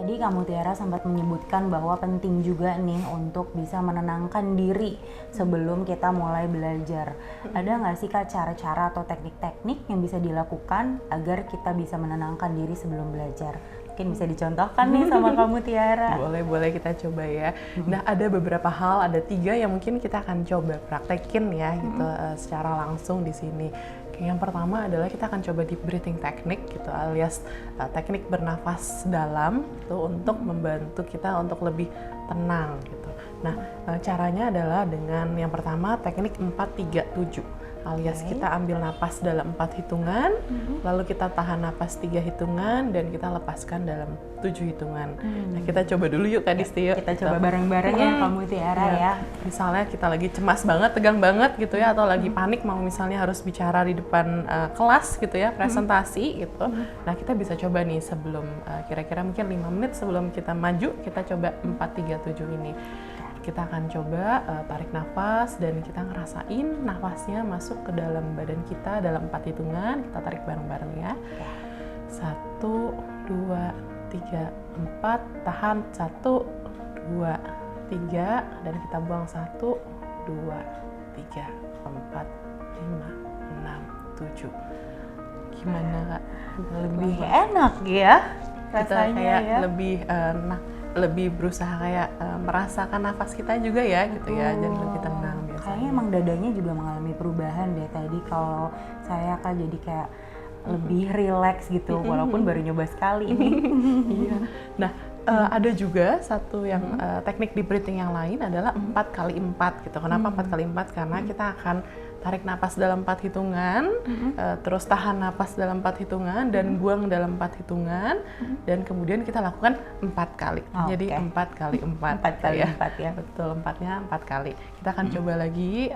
Tadi kamu Tiara sempat menyebutkan bahwa penting juga nih untuk bisa menenangkan diri sebelum kita mulai belajar. Ada nggak sih Kak cara-cara atau teknik-teknik yang bisa dilakukan agar kita bisa menenangkan diri sebelum belajar? Mungkin bisa dicontohkan nih sama kamu Tiara. Boleh kita coba ya. Nah, ada beberapa hal, ada 3 yang mungkin kita akan coba praktekin ya gitu secara langsung di sini. Yang pertama adalah kita akan coba deep breathing technique gitu, alias teknik bernafas dalam itu untuk membantu kita untuk lebih tenang gitu. Nah, caranya adalah dengan yang pertama teknik 4-3-7. Alias kita ambil napas dalam 4 hitungan, lalu kita tahan napas 3 hitungan, dan kita lepaskan dalam 7 hitungan. Nah, kita coba dulu yuk Kak Disti yuk. Kita coba bareng-bareng ya kamu Tiara ya. Misalnya kita lagi cemas banget, tegang banget gitu ya, atau lagi panik mau misalnya harus bicara di depan kelas gitu ya, presentasi gitu. Nah, kita bisa coba nih sebelum kira-kira mungkin 5 menit sebelum kita maju, kita coba 4-3-7 ini. Kita akan coba tarik nafas dan kita ngerasain nafasnya masuk ke dalam badan kita dalam 4 hitungan. Kita tarik bareng-bareng ya. 1, 2, 3, 4, tahan 1, 2, 3, dan kita buang 1, 2, 3, 4, 5, 6, 7. Gimana Kak? Lebih enak ya Kita rasanya kayak ya. lebih berusaha kayak merasakan nafas kita juga ya gitu ya, jadi lebih tenang biasanya. Kayaknya emang dadanya juga mengalami perubahan deh tadi kalau saya Kak jadi kayak lebih rileks gitu walaupun baru nyoba sekali ini. Iya. Nah, ada juga satu yang teknik deep breathing yang lain adalah 4x4 gitu. Kenapa 4x4? Karena kita akan tarik napas dalam 4 hitungan, terus tahan napas dalam 4 hitungan, dan buang dalam 4 hitungan, dan kemudian kita lakukan 4 kali. Jadi 4x4. 4x4 ya. Betul, 4-nya 4 kali. Kita akan coba lagi.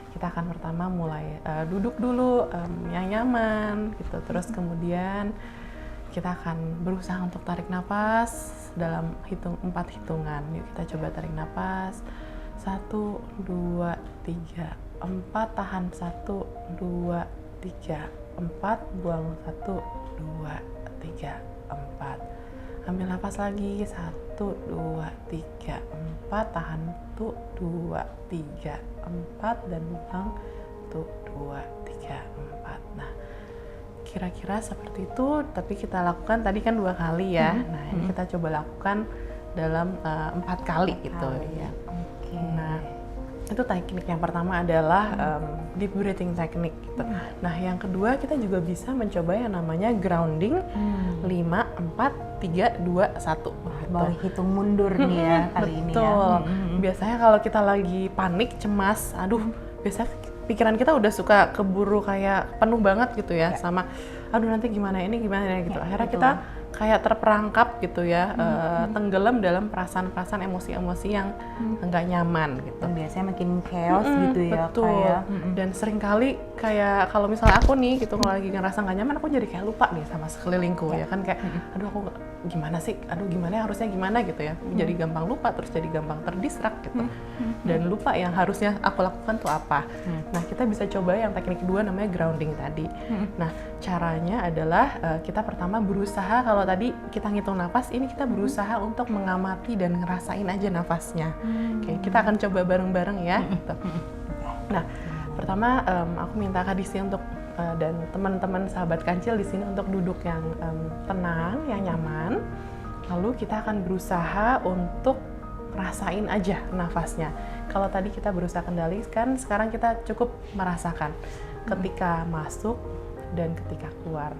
Kita akan pertama mulai duduk dulu yang nyaman gitu. Terus kemudian kita akan berusaha untuk tarik napas dalam 4 hitungan. Yuk kita coba tarik napas. 1, 2, 3, 4, tahan 1, 2, 3, 4, buang 1, 2, 3, 4. Ambil napas lagi, 1, 2, 3, 4, tahan 1, 2, 3, 4, dan buang 1, 2, 3, 4. Nah, kira-kira seperti itu, tapi kita lakukan tadi kan 2 kali ya. Nah, ini kita coba lakukan dalam 4 kali gitu ya. Nah, itu teknik yang pertama adalah deep breathing technique gitu. Nah, yang kedua kita juga bisa mencoba yang namanya grounding 5, 4, 3, 2, 1. Boleh hitung mundur nih ya kali ini ya. Betul. Biasanya kalau kita lagi panik, cemas, biasanya pikiran kita udah suka keburu kayak penuh banget gitu ya, sama nanti gimana ini gitu. Akhirnya kita kayak terperangkap gitu ya, tenggelam dalam perasaan-perasaan emosi-emosi yang enggak nyaman gitu. Dan biasanya makin chaos gitu ya. Betul. Kayak, Dan seringkali kayak kalau misalnya aku nih gitu, kalau lagi ngerasa nggak nyaman, aku jadi kayak lupa nih sama sekelilingku ya kan, kayak aku gimana sih, gimana harusnya gimana gitu ya, jadi gampang lupa, terus jadi gampang terdistrak gitu, dan lupa yang harusnya aku lakukan tuh apa. Nah, kita bisa coba yang teknik kedua namanya grounding tadi. Nah, caranya adalah kita pertama berusaha, kalau tadi kita ngitung nafas, ini kita berusaha untuk mengamati dan ngerasain aja nafasnya. Oke, kita akan coba bareng-bareng ya gitu. Nah, pertama aku minta Kak Disti untuk dan teman-teman sahabat kancil di sini untuk duduk yang tenang, yang nyaman. Lalu kita akan berusaha untuk rasain aja nafasnya. Kalau tadi kita berusaha kendalikan, sekarang kita cukup merasakan ketika masuk dan ketika keluar.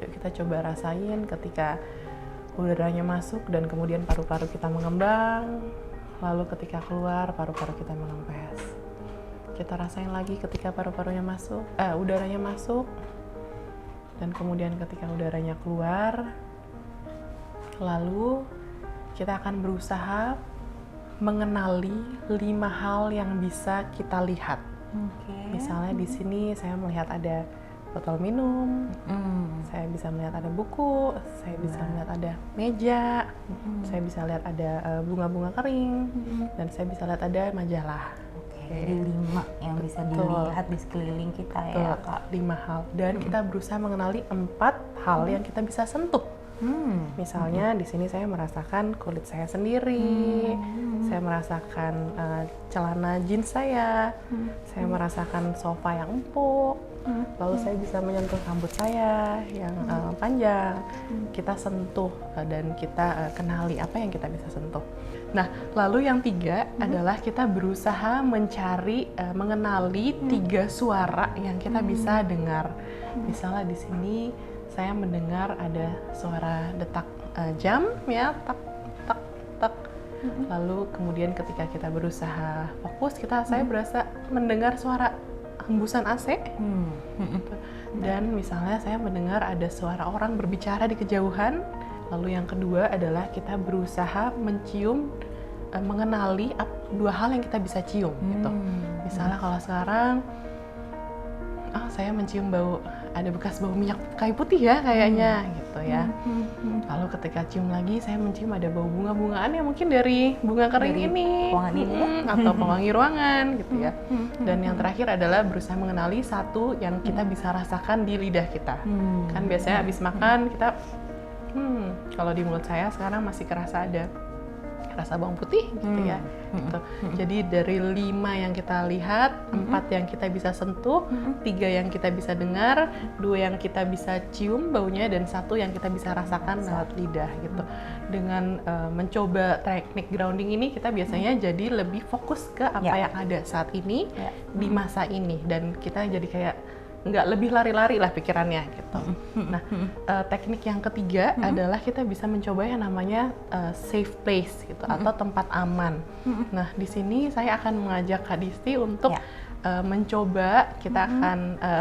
Yuk kita coba rasain ketika udaranya masuk dan kemudian paru-paru kita mengembang, lalu ketika keluar paru-paru kita mengempes. Kita rasain lagi ketika paru-parunya masuk, udaranya masuk, dan kemudian ketika udaranya keluar. Lalu kita akan berusaha mengenali 5 hal yang bisa kita lihat. Misalnya di sini saya melihat ada botol minum, saya bisa melihat ada buku, saya bisa melihat ada meja, saya bisa lihat ada bunga-bunga kering, dan saya bisa lihat ada majalah. Jadi 5 yang bisa dilihat di sekeliling kita ya Kak. 5 hal. Dan kita berusaha mengenali 4 hal yang kita bisa sentuh. Misalnya di sini saya merasakan kulit saya sendiri, saya merasakan celana jeans saya merasakan sofa yang empuk, lalu saya bisa menyentuh rambut saya yang panjang. Kita sentuh dan kita kenali apa yang kita bisa sentuh. Nah, lalu yang 3 adalah kita berusaha mencari, mengenali 3 suara yang kita bisa dengar. Misalnya di sini saya mendengar ada suara detak jam ya, tak tak tak. Lalu kemudian ketika kita berusaha fokus, saya berasa mendengar suara hembusan AC. Dan misalnya saya mendengar ada suara orang berbicara di kejauhan. Lalu yang kedua adalah kita berusaha mencium, mengenali 2 hal yang kita bisa cium gitu. Misalnya kalau sekarang saya mencium ada bekas bau minyak kayu putih ya kayaknya gitu ya. Lalu ketika cium lagi saya mencium ada bau bunga-bungaan yang mungkin dari bunga kering ini ruangan ini atau pewangi ruangan gitu ya. Dan yang terakhir adalah berusaha mengenali 1 yang kita bisa rasakan di lidah kita. Kan biasanya habis makan kita kalau di mulut saya sekarang masih kerasa ada rasa bawang putih gitu ya. Gitu. Jadi dari 5 yang kita lihat, 4 yang kita bisa sentuh, 3 yang kita bisa dengar, 2 yang kita bisa cium baunya, dan 1 yang kita bisa rasakan lewat lidah gitu. Dengan mencoba teknik grounding ini, kita biasanya jadi lebih fokus ke apa yang ada saat ini di masa ini, dan kita jadi kayak nggak lebih lari-lari lah pikirannya gitu. Nah, teknik yang ketiga adalah kita bisa mencoba yang namanya safe place gitu, atau tempat aman. Nah, di sini saya akan mengajak Kak Disti untuk mencoba, kita akan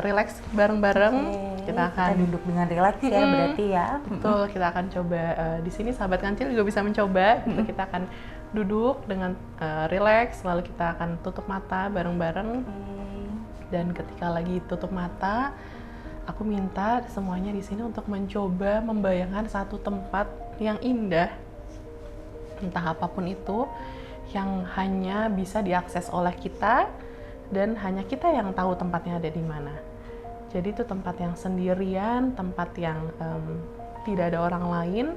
relax bareng-bareng. Kita akan duduk dengan rileks ya berarti ya. Betul, kita akan coba di sini sahabat kancil juga bisa mencoba. Gitu. Kita akan duduk dengan relax, lalu kita akan tutup mata bareng-bareng. Dan ketika lagi tutup mata, aku minta semuanya di sini untuk mencoba membayangkan 1 tempat yang indah, entah apapun itu, yang hanya bisa diakses oleh kita dan hanya kita yang tahu tempatnya ada di mana. Jadi itu tempat yang sendirian, tempat yang tidak ada orang lain,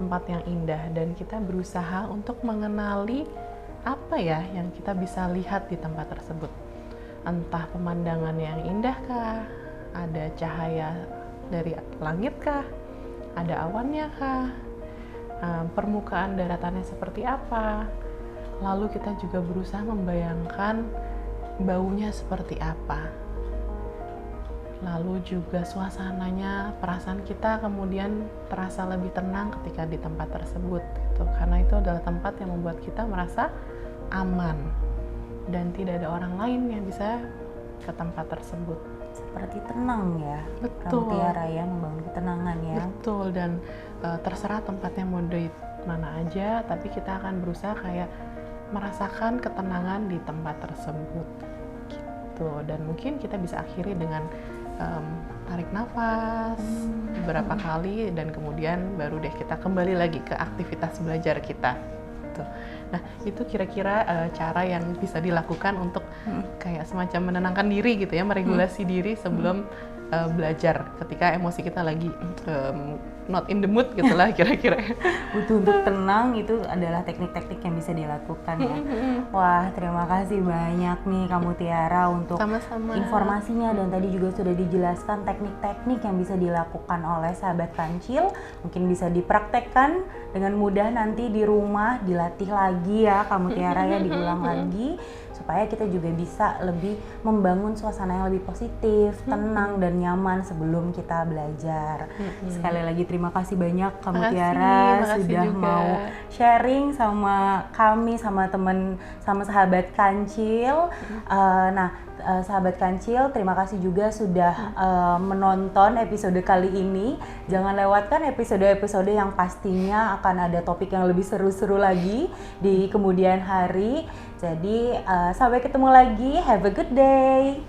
tempat yang indah, dan kita berusaha untuk mengenali apa ya yang kita bisa lihat di tempat tersebut. Entah pemandangan yang indah kah, ada cahaya dari langit kah, ada awannya kah, permukaan daratannya seperti apa. Lalu kita juga berusaha membayangkan baunya seperti apa. Lalu juga suasananya, perasaan kita kemudian terasa lebih tenang ketika di tempat tersebut gitu. Karena itu adalah tempat yang membuat kita merasa aman dan tidak ada orang lain yang bisa ke tempat tersebut. Seperti tenang ya. Betul. Tiara ya, membangun ketenangan ya. Betul, dan terserah tempatnya mau di mana aja, tapi kita akan berusaha kayak merasakan ketenangan di tempat tersebut gitu. Dan mungkin kita bisa akhiri dengan tarik nafas beberapa kali, dan kemudian baru deh kita kembali lagi ke aktivitas belajar kita gitu. Nah, itu kira-kira cara yang bisa dilakukan untuk kayak semacam menenangkan diri gitu ya, meregulasi diri sebelum belajar ketika emosi kita lagi not in the mood gitu lah kira-kira. Butuh untuk tenang, itu adalah teknik-teknik yang bisa dilakukan ya. Wah, terima kasih banyak nih kamu Tiara untuk Sama-sama. informasinya, dan tadi juga sudah dijelaskan teknik-teknik yang bisa dilakukan oleh sahabat kancil. Mungkin bisa dipraktekkan dengan mudah nanti di rumah, dilatih lagi ya kamu Tiara ya, diulang lagi supaya kita juga bisa lebih membangun suasana yang lebih positif, tenang dan nyaman sebelum kita belajar. Sekali lagi terima kasih banyak kamu Tiara sudah juga mau sharing sama kami, sama temen, sama sahabat kancil. Sahabat kancil, terima kasih juga sudah menonton episode kali ini. Jangan lewatkan episode-episode yang pastinya akan ada topik yang lebih seru-seru lagi di kemudian hari. Jadi sampai ketemu lagi, have a good day.